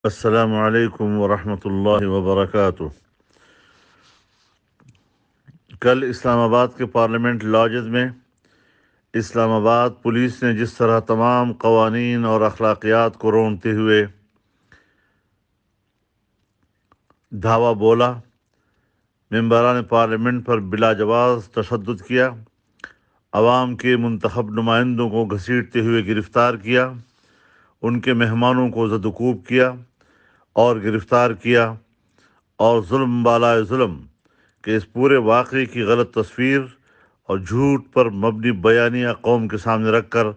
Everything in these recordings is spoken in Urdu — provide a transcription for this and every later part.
السلام علیکم ورحمۃ اللہ وبرکاتہ۔ کل اسلام آباد کے پارلیمنٹ لاجز میں اسلام آباد پولیس نے جس طرح تمام قوانین اور اخلاقیات کو رونتے ہوئے دھاوا بولا، ممبران پارلیمنٹ پر بلا جواز تشدد کیا، عوام کے منتخب نمائندوں کو گھسیٹتے ہوئے گرفتار کیا، ان کے مہمانوں کو زدوکوب کیا اور گرفتار کیا، اور ظلم بالائے ظلم کہ اس پورے واقعے کی غلط تصویر اور جھوٹ پر مبنی بیانیہ قوم کے سامنے رکھ کر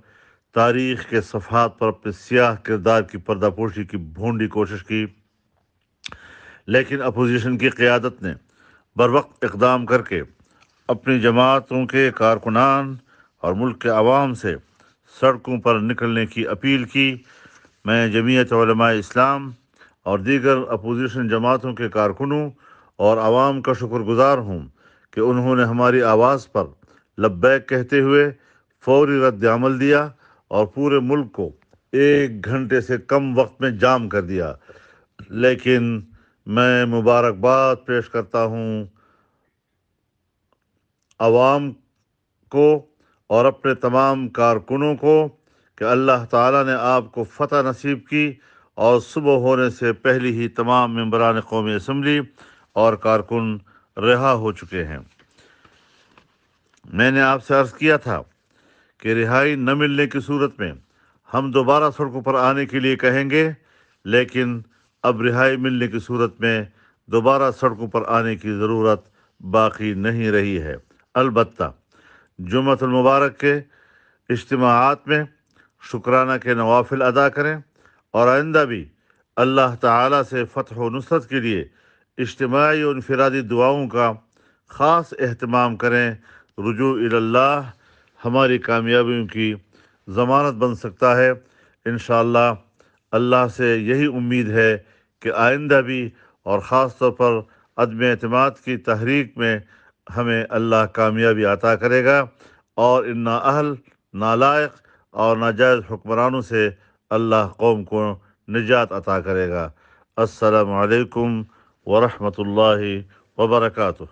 تاریخ کے صفحات پر اپنے سیاہ کردار کی پردہ پوشی کی بھونڈی کوشش کی، لیکن اپوزیشن کی قیادت نے بروقت اقدام کر کے اپنی جماعتوں کے کارکنان اور ملک کے عوام سے سڑکوں پر نکلنے کی اپیل کی۔ میں جمعیت علماء اسلام اور دیگر اپوزیشن جماعتوں کے کارکنوں اور عوام کا شکر گزار ہوں کہ انہوں نے ہماری آواز پر لبیک کہتے ہوئے فوری رد عمل دیا اور پورے ملک کو 1 گھنٹے سے کم وقت میں جام کر دیا۔ لیکن میں مبارکباد پیش کرتا ہوں عوام کو اور اپنے تمام کارکنوں کو کہ اللہ تعالیٰ نے آپ کو فتح نصیب کی اور صبح ہونے سے پہلے ہی تمام ممبران قومی اسمبلی اور کارکن رہا ہو چکے ہیں۔ میں نے آپ سے عرض کیا تھا کہ رہائی نہ ملنے کی صورت میں ہم دوبارہ سڑکوں پر آنے کے لیے کہیں گے، لیکن اب رہائی ملنے کی صورت میں دوبارہ سڑکوں پر آنے کی ضرورت باقی نہیں رہی ہے۔ البتہ جمعۃ المبارک کے اجتماعات میں شکرانہ کے نوافل ادا کریں اور آئندہ بھی اللہ تعالیٰ سے فتح و نصرت کے لیے اجتماعی و انفرادی دعاؤں کا خاص اہتمام کریں۔ رجوع الی اللہ ہماری کامیابیوں کی ضمانت بن سکتا ہے۔ انشاءاللہ اللہ سے یہی امید ہے کہ آئندہ بھی اور خاص طور پر عدم اعتماد کی تحریک میں ہمیں اللہ کامیابی عطا کرے گا، اور ان نااہل، نالائق اور ناجائز حکمرانوں سے اللہ قوم کو نجات عطا کرے گا۔ السلام علیکم ورحمۃ اللہ وبرکاتہ۔